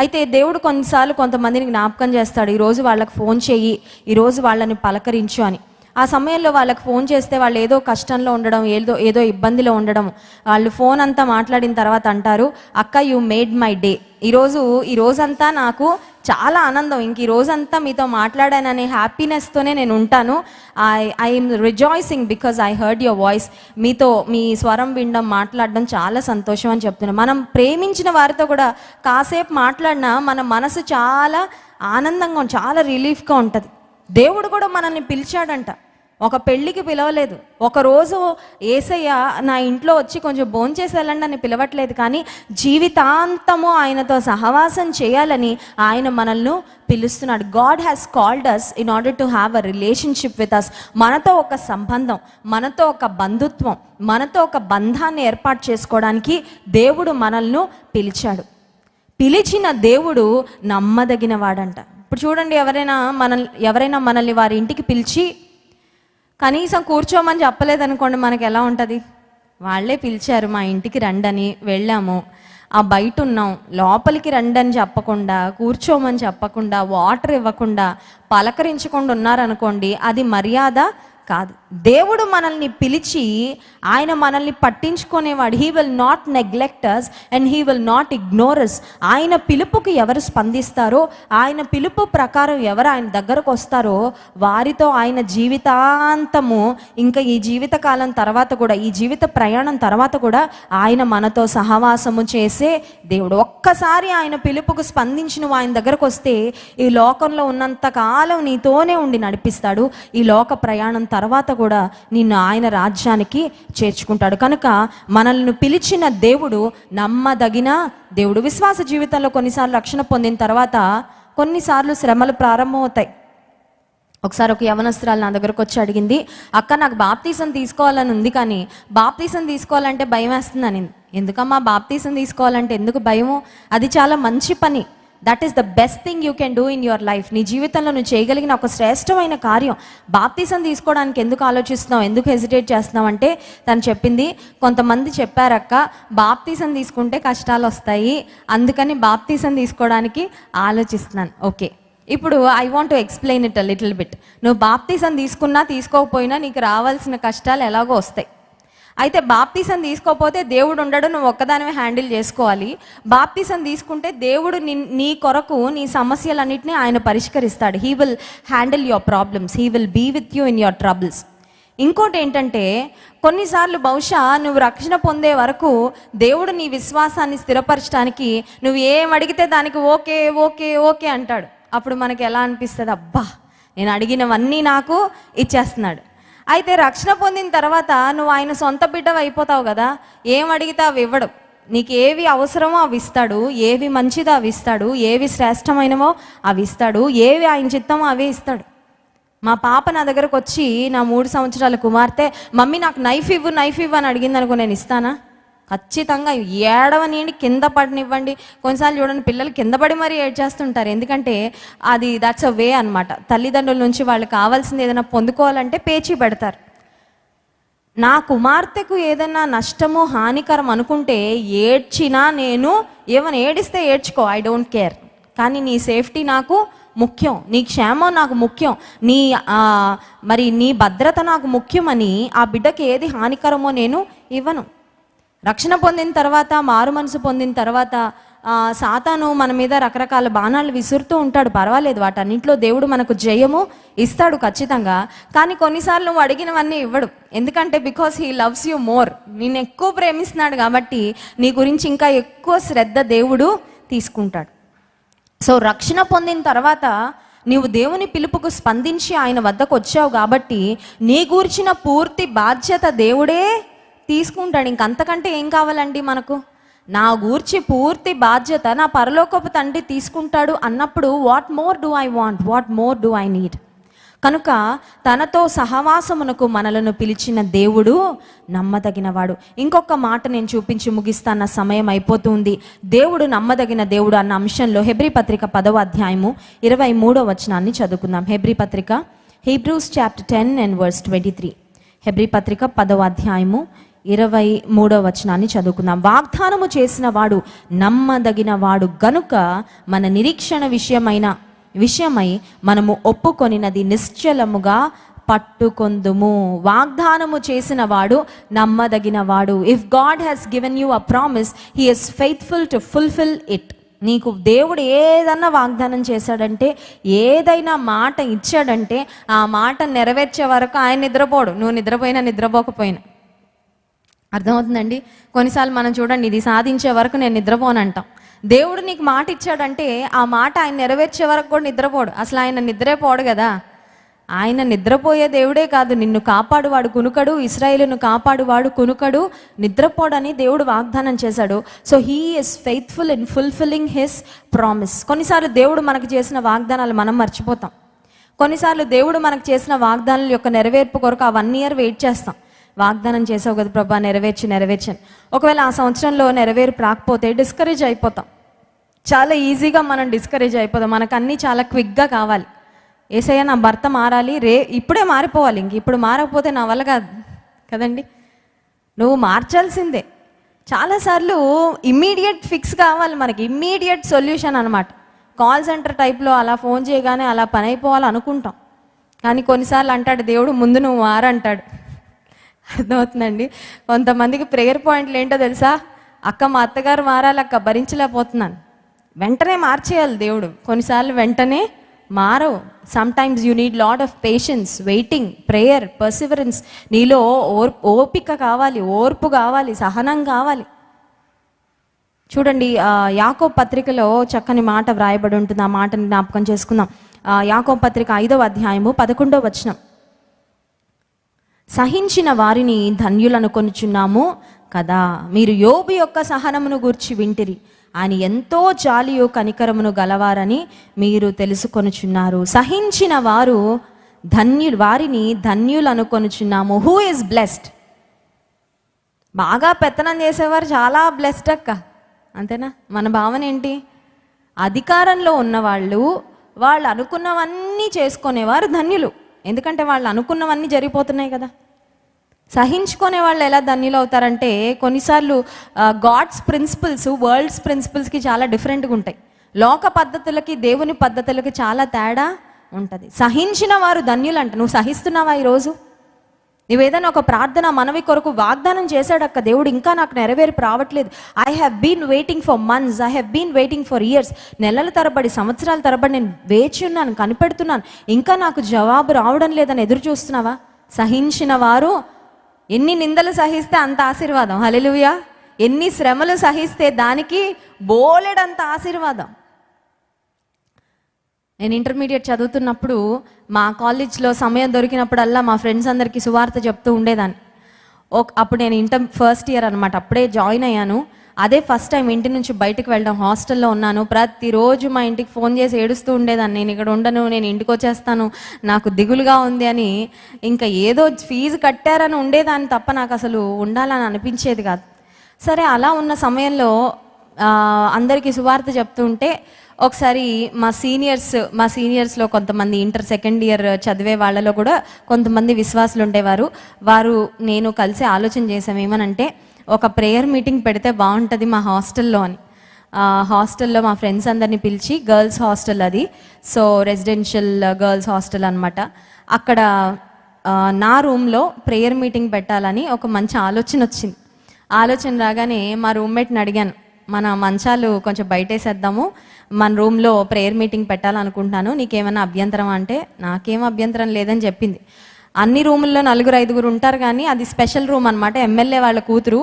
అయితే దేవుడు కొన్నిసార్లు కొంతమందిని జ్ఞాపకం చేస్తాడు, ఈరోజు వాళ్ళకి ఫోన్ చెయ్యి, ఈరోజు వాళ్ళని పలకరించు అని. ఆ సమయంలో వాళ్ళకి ఫోన్ చేస్తే వాళ్ళు ఏదో కష్టంలో ఉండడం, ఏదో ఇబ్బందిలో ఉండడం, వాళ్ళు ఫోన్ అంతా మాట్లాడిన తర్వాత అంటారు, అక్క యూ మేడ్ మై డే, ఈ రోజంతా నాకు చాలా ఆనందం, ఇంక ఈ రోజంతా మీతో మాట్లాడాననే హ్యాపీనెస్తోనే నేను ఉంటాను. I'm rejoicing because I heard your voice. మీతో మీ స్వరం వినడం, మాట్లాడడం చాలా సంతోషం అని చెప్తున్నాను. మనం ప్రేమించిన వారితో కూడా కాసేపు మాట్లాడినా మన మనసు చాలా ఆనందంగా, చాలా రిలీఫ్గా ఉంటుంది. దేవుడు కూడా మనల్ని పిలిచాడంట. ఒక పెళ్ళికి పిలవలేదు, ఒకరోజు యేసయ్య నా ఇంట్లో వచ్చి కొంచెం భోంచేసి వెళ్ళండి అని పిలవట్లేదు, కానీ జీవితాంతము ఆయనతో సహవాసం చేయాలని ఆయన మనల్ని పిలుస్తున్నాడు. God has called us in order to have a relationship with us. మనతో ఒక సంబంధం, మనతో ఒక బంధుత్వం, మనతో ఒక బంధాన్ని ఏర్పాటు చేసుకోవడానికి దేవుడు మనల్ని పిలిచాడు. పిలిచిన దేవుడు నమ్మదగిన వాడంట. ఇప్పుడు చూడండి, ఎవరైనా మనల్ని వారి ఇంటికి పిలిచి కనీసం కూర్చోమని చెప్పలేదనుకోండి, మనకి ఎలా ఉంటుంది? వాళ్ళే పిలిచారు, మా ఇంటికి రండని వెళ్ళాము, ఆ బయట ఉన్నాం, లోపలికి రండని చెప్పకుండా, కూర్చోమని చెప్పకుండా, వాటర్ ఇవ్వకుండా, పలకరించకుండా ఉన్నారనుకోండి, అది మర్యాద కాదు. దేవుడు మనల్ని పిలిచి ఆయన మనల్ని పట్టించుకునేవాడు. He will not neglect us and he will not ignore us. ఆయన పిలుపుకి ఎవరు స్పందిస్తారో, ఆయన పిలుపు ప్రకారం ఎవరు ఆయన దగ్గరకు వస్తారో వారితో ఆయన జీవితాంతము, ఇంకా ఈ జీవితకాలం తర్వాత కూడా, ఈ జీవిత ప్రయాణం తర్వాత కూడా ఆయన మనతో సహవాసము చేసే దేవుడు. ఒక్కసారి ఆయన పిలుపుకు స్పందించి నువ్వు ఆయన దగ్గరకు వస్తే ఈ లోకంలో ఉన్నంత కాలం నీతోనే ఉండి నడిపిస్తాడు. ఈ లోక ప్రయాణం తర్వాత కూడా నిన్ను ఆయన రాజ్యానికి చేర్చుకుంటాడు. కనుక మనల్ని పిలిచిన దేవుడు నమ్మదగిన దేవుడు. విశ్వాస జీవితంలో కొన్నిసార్లు రక్షణ పొందిన తర్వాత కొన్నిసార్లు శ్రమలు ప్రారంభమవుతాయి. ఒకసారి ఒక యవనస్తురాలు నా దగ్గరకు వచ్చి అడిగింది, అక్క నాకు బాప్తీసం తీసుకోవాలని ఉంది, కానీ బాప్తీసం తీసుకోవాలంటే భయం వేస్తుంది అని. ఎందుకమ్మా బాప్తీసం తీసుకోవాలంటే ఎందుకు భయము? అది చాలా మంచి పని. That is the best thing you can do in your life. నీ జీవితంలో నువ్వు చేయగలిగిన ఒక శ్రేష్టమైన కార్యం. బాప్తీసం తీసుకోవడానికి ఎందుకు ఆలోచిస్తున్నావు, ఎందుకు హెసిటేట్ చేస్తున్నావు అంటే తను చెప్పింది, కొంతమంది చెప్పారక్క బాప్తీసం తీసుకుంటే కష్టాలు వస్తాయి, అందుకని బాప్తీసం తీసుకోవడానికి ఆలోచిస్తున్నాను. ఓకే, ఇప్పుడు I want to explain it a little bit. నువ్వు బాప్తీసం తీసుకున్నా తీసుకోకపోయినా నీకు రావాల్సిన కష్టాలు ఎలాగో వస్తాయి. అయితే బాప్తీసం తీసుకోకపోతే దేవుడు ఉండడు, నువ్వు ఒక్కదానివే హ్యాండిల్ చేసుకోవాలి. బాప్తీసం తీసుకుంటే దేవుడు నీ కొరకు నీ సమస్యలన్నింటినీ ఆయన పరిష్కరిస్తాడు. He will handle your problems, he will be with you in your troubles. ఇంకోటి ఏంటంటే, కొన్నిసార్లు బహుశా నువ్వు రక్షణ పొందే వరకు దేవుడు నీ విశ్వాసాన్ని స్థిరపరచడానికి నువ్వు ఏం అడిగితే దానికి ఓకే ఓకే ఓకే అంటాడు. అప్పుడు మనకి ఎలా అనిపిస్తుంది, అబ్బా నేను అడిగినవన్నీ నాకు ఇచ్చేస్తున్నాడు. అయితే రక్షణ పొందిన తర్వాత నువ్వు ఆయన సొంత బిడ్డవి అయిపోతావు కదా, ఏం అడిగితే అవి ఇవ్వడు. నీకు ఏవి అవసరమో అవి ఇస్తాడు, ఏవి మంచిదో అవి ఇస్తాడు, ఏవి శ్రేష్టమైనవో అవి ఇస్తాడు, ఏవి ఆయన చిత్తమో అవే ఇస్తాడు. మా పాప నా దగ్గరకు వచ్చి, నా 3 సంవత్సరాల కుమార్తె, మమ్మీ నాకు నైఫ్ ఇవ్వు అని అడిగింది అనుకో, నేను ఇస్తానా? ఖచ్చితంగా. ఏడవనివ్వండి, కింద పడినివ్వండి. కొన్నిసార్లు చూడండి, పిల్లలు కింద పడి మరీ ఏడ్చేస్తుంటారు. ఎందుకంటే అది దట్స్ అ వే అనమాట. తల్లిదండ్రుల నుంచి వాళ్ళు కావాల్సింది ఏదైనా పొందుకోవాలంటే పేచీ పెడతారు. నా కుమార్తెకు ఏదైనా నష్టము హానికరం అనుకుంటే ఏడ్చినా, నేను ఏమైనా ఏడిస్తే ఏడ్చుకో, ఐ డోంట్ కేర్, కానీ నీ సేఫ్టీ నాకు ముఖ్యం, నీ క్షేమం నాకు ముఖ్యం, నీ భద్రత నాకు ముఖ్యమని ఆ బిడ్డకి ఏది హానికరమో నేను ఇవ్వను. రక్షణ పొందిన తర్వాత, మారు మనసు పొందిన తర్వాత సాతాను మన మీద రకరకాల బాణాలు విసురుతూ ఉంటాడు. పర్వాలేదు, వాటన్నింటిలో దేవుడు మనకు జయము ఇస్తాడు ఖచ్చితంగా. కానీ కొన్నిసార్లు నువ్వు అడిగినవన్నీ ఇవ్వడు. ఎందుకంటే because he loves you more, నిన్ను ఎక్కువ ప్రేమిస్తున్నాడు కాబట్టి నీ గురించి ఇంకా ఎక్కువ శ్రద్ధ దేవుడు తీసుకుంటాడు. సో రక్షణ పొందిన తర్వాత నీవు దేవుని పిలుపుకు స్పందించి ఆయన వద్దకు వచ్చావు కాబట్టి నీ గూర్చిన పూర్తి బాధ్యత దేవుడే తీసుకుంటాడు. ఇంకంతకంటే ఏం కావాలండి మనకు? నా గూర్చి పూర్తి బాధ్యత నా పరలోకపు తండ్రి తీసుకుంటాడు అన్నప్పుడు what more do I want, what more do I need? కనుక తనతో సహవాసమునకు మనలను పిలిచిన దేవుడు నమ్మదగినవాడు. ఇంకొక మాట నేను చూపించి ముగిస్తాన్న సమయం అయిపోతుంది. దేవుడు నమ్మదగిన దేవుడు అన్న అంశంలో హెబ్రీ పత్రిక 10వ అధ్యాయము 23వ వచనాన్ని చదువుకుందాం. హెబ్రీ పత్రిక, Hebrews chapter 10 and verse 23. Hebrew పత్రిక 10వ అధ్యాయము 23వ వచనాన్ని చదువుకుందాం. వాగ్దానము చేసిన వాడు నమ్మదగిన వాడు గనుక మన నిరీక్షణ విషయమై మనము ఒప్పుకొనినది నిశ్చలముగా పట్టుకొందుము. వాగ్దానము చేసిన వాడు నమ్మదగిన వాడు. If God has given you a promise, he is faithful to fulfil it. నీకు దేవుడు ఏదన్నా వాగ్దానం చేశాడంటే, ఏదైనా మాట ఇచ్చాడంటే ఆ మాట నెరవేర్చే వరకు ఆయన నిద్రపోడు. నువ్వు నిద్రపోయినా నిద్రపోకపోయినా. అర్థమవుతుందండి? కొన్నిసార్లు మనం చూడండి, ఇది సాధించే వరకు నేను నిద్రపోనంటాం. దేవుడు నీకు మాట ఇచ్చాడంటే ఆ మాట ఆయన నెరవేర్చే వరకు కూడా నిద్రపోడు. అసలు ఆయన నిద్రే పోడు కదా. ఆయన నిద్రపోయే దేవుడే కాదు, నిన్ను కాపాడువాడు కునుకడు, ఇశ్రాయేలును కాపాడువాడు కునుకడు, నిద్రపోడని దేవుడు వాగ్దానం చేశాడు. So he is faithful in fulfilling his promise. కొన్నిసార్లు దేవుడు మనకు చేసిన వాగ్దానాలు మనం మర్చిపోతాం. కొన్నిసార్లు దేవుడు మనకు చేసిన వాగ్దానాల యొక్క నెరవేర్పు కొరకు ఆ 1 year వెయిట్ చేస్తాం. వాగ్దానం చేసావు కదా ప్రభా, నెరవేర్చని. ఒకవేళ ఆ సంవత్సరంలో నెరవేర్పు రాకపోతే డిస్కరేజ్ అయిపోతాం. చాలా ఈజీగా మనం డిస్కరేజ్ అయిపోతాం. మనకు అన్నీ చాలా క్విక్గా కావాలి. ఏసయ్య నా భర్త మారాలి, ఇప్పుడే మారిపోవాలి, ఇప్పుడు మారకపోతే నా వల్ల కాదు కదండి. నువ్వు మార్చాల్సిందే. చాలాసార్లు ఇమ్మీడియట్ ఫిక్స్ కావాలి మనకి, ఇమ్మీడియట్ సొల్యూషన్ అనమాట. కాల్ సెంటర్ టైప్లో అలా ఫోన్ చేయగానే అలా పని అయిపోవాలి అనుకుంటాం. కానీ కొన్నిసార్లు అంటాడు దేవుడు, ముందు నువ్వు మారంటాడు. అర్థమవుతుందండి? కొంతమందికి ప్రేయర్ పాయింట్లు ఏంటో తెలుసా? అక్క మా అత్తగారు మారాలక్క, భరించలేకపోతున్నాను. వెంటనే మార్చేయాలి దేవుడు. కొన్నిసార్లు వెంటనే మారవు. Sometimes you need lot of patience, waiting, prayer, Perseverance. నీలో ఓపిక కావాలి, ఓర్పు కావాలి, సహనం కావాలి. చూడండి, యాకోబు పత్రికలో చక్కని మాట వ్రాయబడి ఉంటుంది. ఆ మాటని జ్ఞాపకం చేసుకుందాం. యాకోబు పత్రిక 5వ అధ్యాయము 11వ వచనం. సహించిన వారిని ధన్యులను కొనుచున్నాము కదా, మీరు యోబు యొక్క సహనమును గూర్చి వింటిరి, ఆయన ఎంతో జాలియు కనికరమును గలవారని మీరు తెలుసుకొనుచున్నారు. సహించిన వారిని ధన్యులను కొనుచున్నాము. Who is blessed? బాగా పెత్తనం చేసేవారు చాలా బ్లెస్డ్ అక్క, అంతేనా? మన భావన ఏంటి? అధికారంలో ఉన్నవాళ్ళు, వాళ్ళు అనుకున్నవన్నీ చేసుకునేవారు ధన్యులు. ఎందుకంటే వాళ్ళు అనుకున్నవన్నీ జరిగిపోతున్నాయి కదా. సహించుకునే వాళ్ళు ఎలా ధన్యులు అవుతారంటే, కొన్నిసార్లు గాడ్స్ ప్రిన్సిపల్స్ వరల్డ్స్ ప్రిన్సిపల్స్కి చాలా డిఫరెంట్గా ఉంటాయి. లోక పద్ధతులకి దేవుని పద్ధతులకి చాలా తేడా ఉంటుంది. సహించిన వారు ధన్యులు అంట. నువ్వు సహిస్తున్నావా ఈరోజు? నువ్వేదైనా ఒక ప్రార్థన మనవి కొరకు వాగ్దానం చేశాడక్క దేవుడు, ఇంకా నాకు నెరవేర్పు రావట్లేదు. I have been waiting for months, I have been waiting for years. నెలల తరబడి, సంవత్సరాల తరబడి నేను వేచి ఉన్నాను, కనిపెడుతున్నాను, ఇంకా నాకు జవాబు రావడం లేదని ఎదురు చూస్తున్నావా? సహించిన వారు ఎన్ని నిందలు సహిస్తే అంత ఆశీర్వాదం. హల్లెలూయా. ఎన్ని శ్రమలు సహిస్తే దానికి బోలెడంత ఆశీర్వాదం. నేను ఇంటర్మీడియట్ చదువుతున్నప్పుడు మా కాలేజ్లో సమయం దొరికినప్పుడల్లా మా ఫ్రెండ్స్ అందరికీ సువార్త చెప్తూ ఉండేదాన్ని. అప్పుడు నేను ఫస్ట్ ఇయర్ అనమాట, అప్పుడే జాయిన్ అయ్యాను. అదే ఫస్ట్ టైం ఇంటి నుంచి బయటకు వెళ్ళడం. హాస్టల్లో ఉన్నాను. ప్రతిరోజు మా ఇంటికి ఫోన్ చేసి ఏడుస్తూ ఉండేదాన్ని, నేను ఇక్కడ ఉండను, నేను ఇంటికి వచ్చేస్తాను, నాకు దిగులుగా ఉంది అని. ఇంకా ఏదో ఫీజు కట్టారని ఉండేదాన్ని తప్ప నాకు అసలు ఉండాలని అనిపించేది కాదు. సరే, అలా ఉన్న సమయంలో అందరికీ సువార్త చెప్తూ ఉంటే ఒకసారి మా సీనియర్స్లో కొంతమంది ఇంటర్ సెకండ్ ఇయర్ చదివే వాళ్ళలో కూడా కొంతమంది విశ్వాసులు ఉండేవారు. వారు నేను కలిసి ఆలోచన చేసాం, ఏమనంటే ఒక ప్రేయర్ మీటింగ్ పెడితే బాగుంటుంది మా హాస్టల్లో అని. హాస్టల్లో మా ఫ్రెండ్స్ అందరినీ పిలిచి, గర్ల్స్ హాస్టల్ అది, సో రెసిడెన్షియల్ గర్ల్స్ హాస్టల్ అనమాట. అక్కడ నా రూమ్లో ప్రేయర్ మీటింగ్ పెట్టాలని ఒక మంచి ఆలోచన వచ్చింది. ఆలోచన రాగానే మా రూమ్మేట్ని అడిగాను, మన మంచాలు కొంచెం బయటేసేద్దాము, మన రూమ్లో ప్రేయర్ మీటింగ్ పెట్టాలనుకుంటున్నాను, నీకేమైనా అభ్యంతరం అంటే, నాకేం అభ్యంతరం లేదని చెప్పింది. అన్ని రూముల్లో 4-5 ఉంటారు, కానీ అది స్పెషల్ రూమ్ అనమాట, ఎమ్మెల్యే వాళ్ళ కూతురు.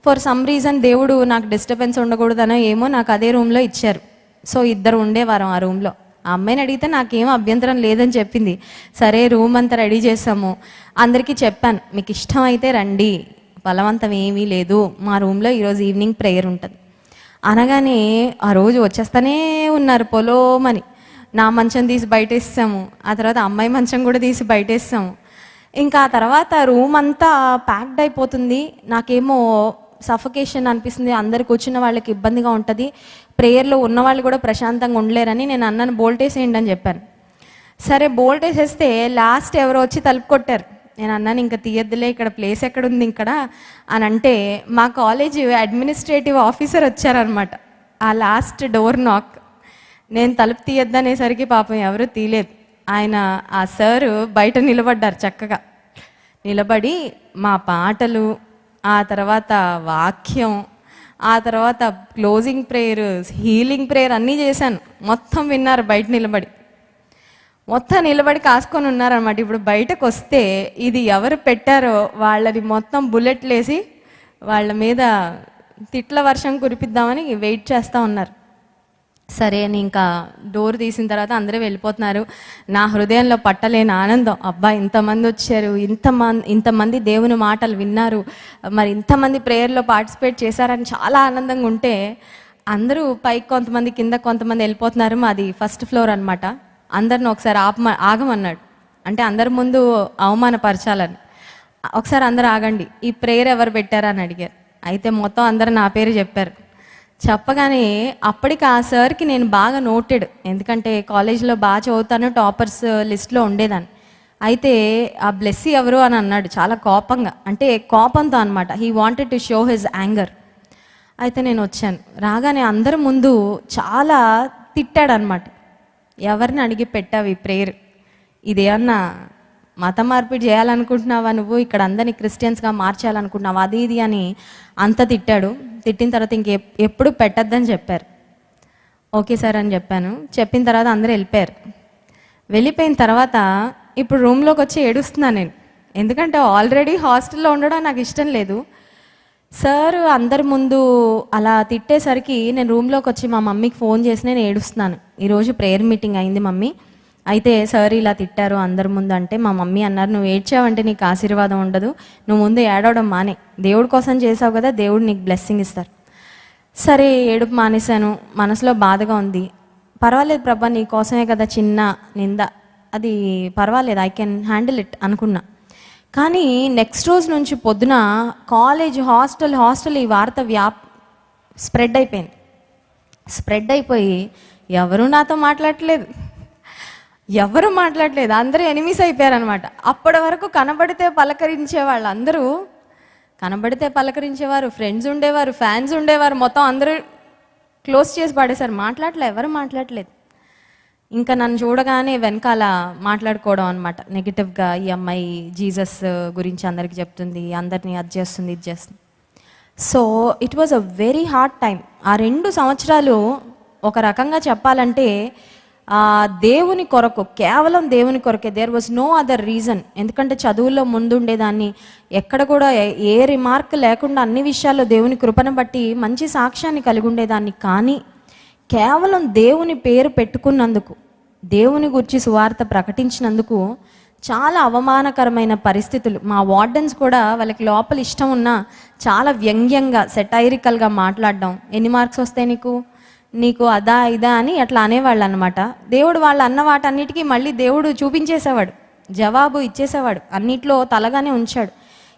ఫర్ సమ్ రీజన్ దేవుడు నాకు డిస్టర్బెన్స్ ఉండకూడదనో ఏమో నాకు అదే రూమ్లో ఇచ్చారు. సో 2 ఉండేవారు ఆ రూమ్లో. ఆ అమ్మాయిని అడిగితే నాకేం అభ్యంతరం లేదని చెప్పింది. సరే, రూమ్ అంతా రెడీ చేసాము. అందరికీ చెప్పాను, మీకు ఇష్టం అయితే రండి, బలవంతం ఏమీ లేదు, మా రూమ్లో ఈరోజు ఈవినింగ్ ప్రేయర్ ఉంటుంది అనగానే ఆ రోజు వచ్చేస్తూనే ఉన్నారు పొలోమని. నా మంచం తీసి బయటేసాము, ఆ తర్వాత అమ్మాయి మంచం కూడా తీసి బయటేసాము. ఇంకా ఆ తర్వాత రూమ్ అంతా ప్యాక్డ్ అయిపోతుంది. నాకేమో సఫకేషన్ అనిపిస్తుంది, అందరికి వచ్చిన వాళ్ళకి ఇబ్బందిగా ఉంటుంది, ప్రేయర్లో ఉన్నవాళ్ళు కూడా ప్రశాంతంగా ఉండలేరని నేను అన్నాను, బోల్ట్ వేసేయండి అని చెప్పాను. సరే, బోల్ట్ వేసేస్తే లాస్ట్ ఎవరో వచ్చి తలుపు కొట్టారు. నేను అన్నాను, ఇంకా తీయద్దులే, ఇక్కడ ప్లేస్ ఎక్కడుంది ఇక్కడ అని అంటే మా కాలేజ్ అడ్మినిస్ట్రేటివ్ ఆఫీసర్ వచ్చారనమాట. ఆ లాస్ట్ డోర్ నాక్. నేను తలుపు తీయద్దనేసరికి పాపం ఎవరు తీయలేదు. ఆ సారు బయట నిలబడ్డారు, చక్కగా నిలబడి మా పాటలు, ఆ తర్వాత వాక్యం, ఆ తర్వాత క్లోజింగ్ ప్రేయర్, హీలింగ్ ప్రేయర్ అన్నీ చేశాను. మొత్తం విన్నారు బయట నిలబడి, మొత్తం నిలబడి కాసుకొని ఉన్నారనమాట. ఇప్పుడు బయటకు వస్తే ఇది ఎవరు పెట్టారో వాళ్ళని మొత్తం బుల్లెట్లు వేసి వాళ్ళ మీద తిట్ల వర్షం కురిపిద్దామని వెయిట్ చేస్తూ ఉన్నారు. సరే అని ఇంకా డోర్ తీసిన తర్వాత అందరూ వెళ్ళిపోతున్నారు. నా హృదయంలో పట్టలేని ఆనందం, అబ్బా ఇంతమంది వచ్చారు, ఇంతమంది దేవుని మాటలు విన్నారు, మరి ఇంతమంది ప్రేయర్లో పార్టిసిపేట్ చేశారని చాలా ఆనందంగా ఉంటే, అందరూ పైకి కొంతమంది, కింద కొంతమంది వెళ్ళిపోతున్నారు. మాది ఫస్ట్ ఫ్లోర్ అనమాట. అందరిని ఒకసారి ఆగమన్నాడు, అంటే అందరి ముందు అవమానపరచాలని. ఒకసారి అందరు ఆగండి, ఈ ప్రేయర్ ఎవరు పెట్టారని అడిగారు. అయితే మొత్తం అందరూ నా పేరు చెప్పారు. చెప్పగానే అప్పటికి ఆ సార్కి నేను బాగా నోటెడ్, ఎందుకంటే కాలేజీలో బాగా చదువుతాను, టాపర్స్ లిస్ట్లో ఉండేదాన్ని. అయితే ఆ బ్లెస్సీ ఎవరు అని అన్నాడు చాలా కోపంగా, అంటే కోపంతో అనమాట. He wanted to show his anger. అయితే నేను వచ్చాను. రాగానే అందరి ముందు చాలా తిట్టాడు అనమాట. ఎవరిని అడిగి పెట్టావు ఈ ప్రేయర్? ఇదేమన్నా మత మార్పిడి చేయాలనుకుంటున్నావా నువ్వు? ఇక్కడ అందరినీ క్రిస్టియన్స్గా మార్చాలనుకుంటున్నావా? అది ఇది అని అంత తిట్టాడు. తిట్టిన తర్వాత ఎప్పుడు పెట్టద్దని చెప్పారు. ఓకే సార్ అని చెప్పాను. చెప్పిన తర్వాత అందరూ వెళ్ళిపోయిన తర్వాత ఇప్పుడు రూమ్లోకి వచ్చి ఏడుస్తున్నాను నేను, ఎందుకంటే ఆల్రెడీ హాస్టల్లో ఉండడం నాకు ఇష్టం లేదు. సార్ అందరి ముందు అలా తిట్టేసరికి నేను రూమ్లోకి వచ్చి మా మమ్మీకి ఫోన్ చేసి నేను ఏడుస్తున్నాను. ఈరోజు ప్రేయర్ మీటింగ్ అయింది మమ్మీ, అయితే సార్ ఇలా తిట్టారు అందరి ముందు అంటే, మా మమ్మీ అన్నారు, నువ్వు ఏడ్చావంటే నీకు ఆశీర్వాదం ఉండదు, నువ్వు ముందు ఏడవడం మానే, దేవుడి కోసం చేసావు కదా, దేవుడు నీకు బ్లెస్సింగ్ ఇస్తారు. సరే, ఏడుపు మానేశాను. మనసులో బాధగా ఉంది. పర్వాలేదు ప్రభా, నీ కోసమే కదా, చిన్న నింద, అది పర్వాలేదు, ఐ కెన్ హ్యాండిల్ ఇట్ అనుకున్నా. కానీ నెక్స్ట్ రోజు నుంచి పొద్దున కాలేజ్, హాస్టల్ ఈ వార్త స్ప్రెడ్ అయిపోయింది. స్ప్రెడ్ అయిపోయి ఎవరు నాతో మాట్లాడట్లేదు, అందరూ ఎనిమీస్ అయిపోయారనమాట. అప్పటి వరకు కనబడితే పలకరించేవారు, ఫ్రెండ్స్ ఉండేవారు, ఫ్యాన్స్ ఉండేవారు, మొత్తం అందరూ క్లోజ్ చేసి పడేశారు. ఎవరు మాట్లాడట్లేదు. ఇంకా నన్ను చూడగానే వెనకాల మాట్లాడుకోవడం అనమాట నెగిటివ్గా, ఈ అమ్మాయి జీసస్ గురించి అందరికి చెప్తుంది, అందరినీ అది చేస్తుంది ఇది చేస్తుంది. So it was a very hard time. ఆ 2 సంవత్సరాలు ఒక రకంగా చెప్పాలంటే దేవుని కొరకు, కేవలం దేవుని కొరకే. There was no other reason. ఎందుకంటే చదువుల్లో ముందుండేదాన్ని, ఎక్కడ కూడా ఏ రిమార్క్ లేకుండా అన్ని విషయాల్లో దేవుని కృపను బట్టి మంచి సాక్ష్యాన్ని కలిగి ఉండేదాన్ని. కానీ కేవలం దేవుని పేరు పెట్టుకున్నందుకు, దేవుని గురించి సువార్త ప్రకటించినందుకు చాలా అవమానకరమైన పరిస్థితులు. మా వార్డెన్స్ కూడా వాళ్ళకి లోపల ఇష్టం ఉన్నా చాలా వ్యంగ్యంగా, సెటైరికల్గా మాట్లాడడం. ఎన్ని మార్క్స్ వస్తాయి నీకు అదా ఇదా అని అట్లా అనేవాళ్ళు అనమాట. దేవుడు వాళ్ళు అన్న వాటన్నిటికీ మళ్ళీ దేవుడు చూపించేసేవాడు, జవాబు ఇచ్చేసేవాడు, అన్నిట్లో తలగానే ఉంచాడు.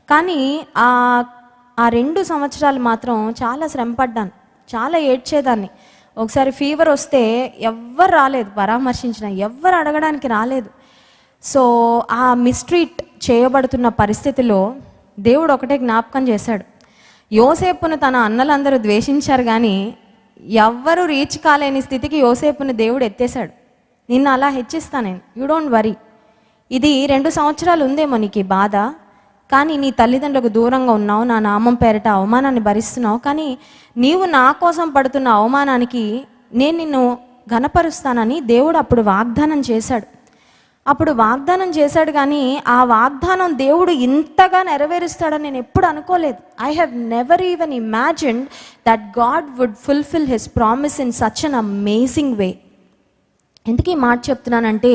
కానీ ఆ 2 సంవత్సరాలు మాత్రం చాలా శ్రమపడ్డాను, చాలా ఏడ్చేదాన్ని. ఒకసారి ఫీవర్ వస్తే ఎవ్వరు రాలేదు, పరామర్శించిన ఎవ్వరు అడగడానికి రాలేదు. సో ఆ మిస్ట్రీట్ చేయబడుతున్న పరిస్థితిలో దేవుడు ఒకటే జ్ఞాపకం చేశాడు. యోసేపును తన అన్నలందరూ ద్వేషించారు, కానీ ఎవ్వరూ రీచ్ కాలేని స్థితికి యోసేపుని దేవుడు ఎత్తేశాడు. నిన్ను అలా హెచ్చిస్తా నేను, యూ డోంట్ వరీ. ఇది 2 సంవత్సరాలు ఉందేమో నీకు బాధ, కానీ నీ తల్లిదండ్రులకు దూరంగా ఉన్నావు, నా నామం పేరిట అవమానాన్ని భరిస్తున్నావు, కానీ నీవు నా కోసం పడుతున్న అవమానానికి నేను నిన్ను ఘనపరుస్తానని దేవుడు అప్పుడు వాగ్దానం చేశాడు. కానీ ఆ వాగ్దానం దేవుడు ఇంతగా నెరవేరుస్తాడని నేను ఎప్పుడు అనుకోలేదు. I have never even imagined that God would fulfil his promise in such an amazing way. ఎందుకు ఈ మాట చెప్తున్నానంటే,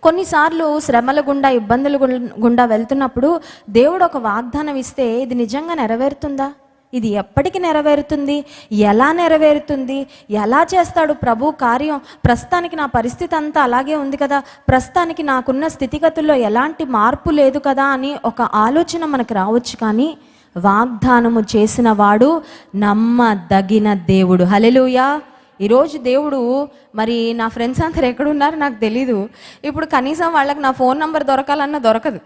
కొన్నిసార్లు శ్రమల గుండా, ఇబ్బందుల గుండా వెళ్తున్నప్పుడు దేవుడు ఒక వాగ్దానం ఇస్తే ఇది నిజంగా నెరవేరుతుందా, ఇది ఎప్పటికి నెరవేరుతుంది, ఎలా నెరవేరుతుంది, ఎలా చేస్తాడు ప్రభు కార్యం, ప్రస్తుతానికి నా పరిస్థితి అంతా అలాగే ఉంది కదా, ప్రస్తుతానికి నాకున్న స్థితిగతుల్లో ఎలాంటి మార్పు లేదు కదా అని ఒక ఆలోచన మనకు రావచ్చు. కానీ వాగ్దానము చేసిన వాడు నమ్మదగిన దేవుడు. హల్లెలూయా. ఈరోజు దేవుడు, మరి నా ఫ్రెండ్స్ అందరు ఎక్కడున్నారో నాకు తెలీదు. ఇప్పుడు కనీసం వాళ్ళకి నా ఫోన్ నెంబర్ దొరకాలన్నా దొరకదు.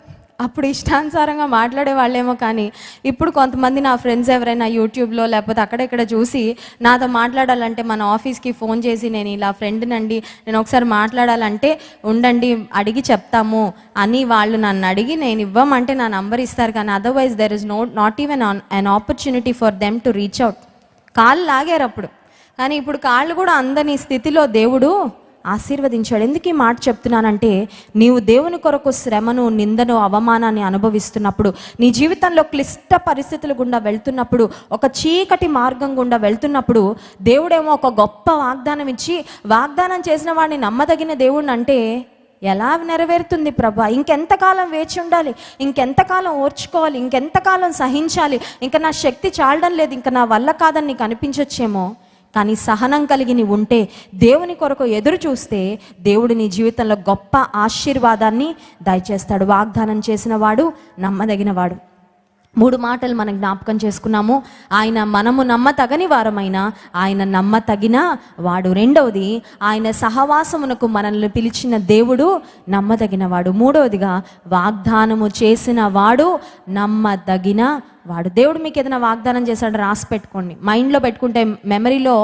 అప్పుడు ఇష్టానుసారంగా మాట్లాడే వాళ్ళేమో, కానీ ఇప్పుడు కొంతమంది నా ఫ్రెండ్స్ ఎవరైనా యూట్యూబ్లో లేకపోతే అక్కడెక్కడ చూసి నాతో మాట్లాడాలంటే మన ఆఫీస్కి ఫోన్ చేసి నేను ఇలా ఫ్రెండ్నండి, నేను ఒకసారి మాట్లాడాలంటే ఉండండి అడిగి చెప్తాము అని వాళ్ళు నన్ను అడిగి నేను ఇవ్వమంటే నా నంబర్ ఇస్తారు. కానీ otherwise there is not even an opportunity for them to reach out. కాళ్ళు లాగారు అప్పుడు, కానీ ఇప్పుడు కాళ్ళు కూడా అందని స్థితిలో దేవుడు ఆశీర్వదించాడు. ఎందుకు ఈ మాట చెప్తున్నానంటే, నీవు దేవుని కొరకు శ్రమను, నిందను, అవమానాన్ని అనుభవిస్తున్నప్పుడు, నీ జీవితంలో క్లిష్ట పరిస్థితుల గుండా వెళ్తున్నప్పుడు, ఒక చీకటి మార్గం గుండా వెళ్తున్నప్పుడు, దేవుడేమో ఒక గొప్ప వాగ్దానం ఇచ్చి, వాగ్దానం చేసిన వాడిని నమ్మదగిన దేవుడిని అంటే ఎలా నెరవేరుతుంది ప్రభా, ఇంకెంతకాలం వేచి ఉండాలి, ఇంకెంతకాలం ఓర్చుకోవాలి, ఇంకెంతకాలం సహించాలి, ఇంకా నా శక్తి చాలడం లేదు, ఇంకా నా వల్ల కాదని నీకు అనిపించొచ్చేమో. కానీ సహనం కలిగి నీ ఉంటే, దేవుని కొరకు ఎదురు చూస్తే, దేవుడు నీ జీవితంలో గొప్ప ఆశీర్వాదాన్ని దయచేస్తాడు. వాగ్దానం చేసిన వాడు నమ్మదగిన వాడు. 3 మాటలు మనం జ్ఞాపకం చేసుకున్నాము. ఆయన మనము నమ్మతగని వారమైన ఆయన నమ్మతగిన వాడు. 2వది, ఆయన సహవాసమునకు మనల్ని పిలిచిన దేవుడు నమ్మదగిన వాడు. 3వదిగా, వాగ్దానము చేసిన వాడు నమ్మదగిన వాడు. దేవుడు మీకు ఏదైనా వాగ్దానం చేశాడు, రాసి పెట్టుకోండి. మైండ్లో పెట్టుకుంటే మెమరీలో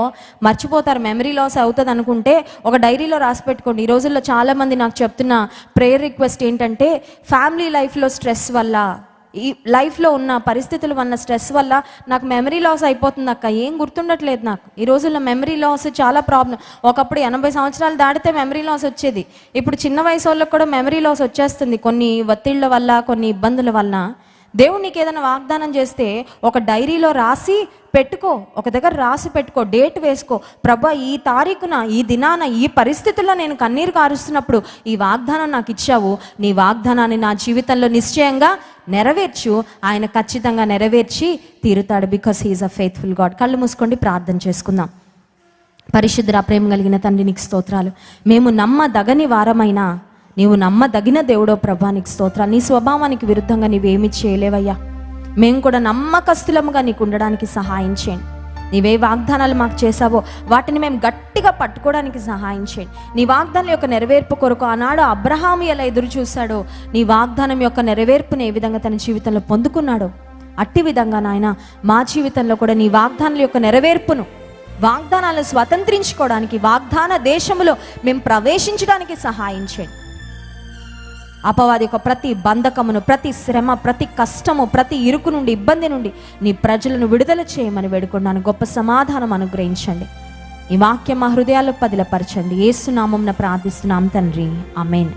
మర్చిపోతారు, మెమరీ లాస్ అవుతుంది అనుకుంటే ఒక డైరీలో రాసి పెట్టుకోండి. ఈ రోజుల్లో చాలామంది నాకు చెప్తున్న ప్రేయర్ రిక్వెస్ట్ ఏంటంటే, ఫ్యామిలీ లైఫ్లో స్ట్రెస్ వల్ల, ఈ లైఫ్లో ఉన్న పరిస్థితుల వల్ల, స్ట్రెస్ వల్ల నాకు మెమరీ లాస్ అయిపోతుంది అక్క, ఏం గుర్తుండట్లేదు నాకు. ఈ రోజుల్లో మెమరీ లాస్ చాలా ప్రాబ్లం. ఒకప్పుడు 80 సంవత్సరాలు దాటితే మెమరీ లాస్ వచ్చేది, ఇప్పుడు చిన్న వయసు వాళ్ళకి కూడా మెమరీ లాస్ వచ్చేస్తుంది, కొన్ని ఒత్తిళ్ల వల్ల, కొన్ని ఇబ్బందుల వల్ల. దేవుడు నీకు ఏదైనా వాగ్దానం చేస్తే ఒక డైరీలో రాసి పెట్టుకో, ఒక దగ్గర రాసి పెట్టుకో, డేట్ వేసుకో. ప్రభా, ఈ తారీఖున, ఈ దినాన, ఈ పరిస్థితుల్లో నేను కన్నీరు కారుస్తున్నప్పుడు ఈ వాగ్దానం నాకు ఇచ్చావు, నీ వాగ్దానాన్ని నా జీవితంలో నిశ్చయంగా నెరవేర్చు. ఆయన ఖచ్చితంగా నెరవేర్చి తీరుతాడు. Because he is a faithful God. కళ్ళు మూసుకోండి, ప్రార్థన చేసుకుందాం. పరిశుద్ధ ప్రేమ కలిగిన తండ్రి, నీకు స్తోత్రాలు. మేము నమ్మదగని వారమైనా నీవు నమ్మదగిన దేవుడో ప్రభా, నీకు స్తోత్రాలు. నీ స్వభావానికి విరుద్ధంగా నీవేమి చేయలేవయ్యా. మేము కూడా నమ్మకస్తులముగా నీకు ఉండడానికి సహాయం చేయండి. నీవే వాగ్దానాలు మాకు చేసావో వాటిని మేము గట్టిగా పట్టుకోవడానికి సహాయం చేయండి. నీ వాగ్దానం యొక్క నెరవేర్పు కొరకు ఆనాడు అబ్రహాము ఎలా ఎదురు చూశాడో, నీ వాగ్దానం యొక్క నెరవేర్పుని ఏ విధంగా తన జీవితంలో పొందుకున్నాడో, అట్టి విధంగా నాయన మా జీవితంలో కూడా నీ వాగ్దానాల యొక్క నెరవేర్పును వాగ్దానాలను స్వతంత్రించుకోవడానికి, వాగ్దాన దేశములో మేము ప్రవేశించడానికి సహాయం చేయండి. అపవాది యొక్క ప్రతి బంధకమును, ప్రతి శ్రమ, ప్రతి కష్టము, ప్రతి ఇరుకు నుండి, ఇబ్బంది నుండి నీ ప్రజలను విడుదల చేయమని వేడుకున్నాను. గొప్ప సమాధానం అనుగ్రహించండి. ఈ వాక్యం మా హృదయాల్లో పదిలపరచండి. యేసు నామమున ప్రార్థిస్తున్నాం తండ్రి, ఆమేన్.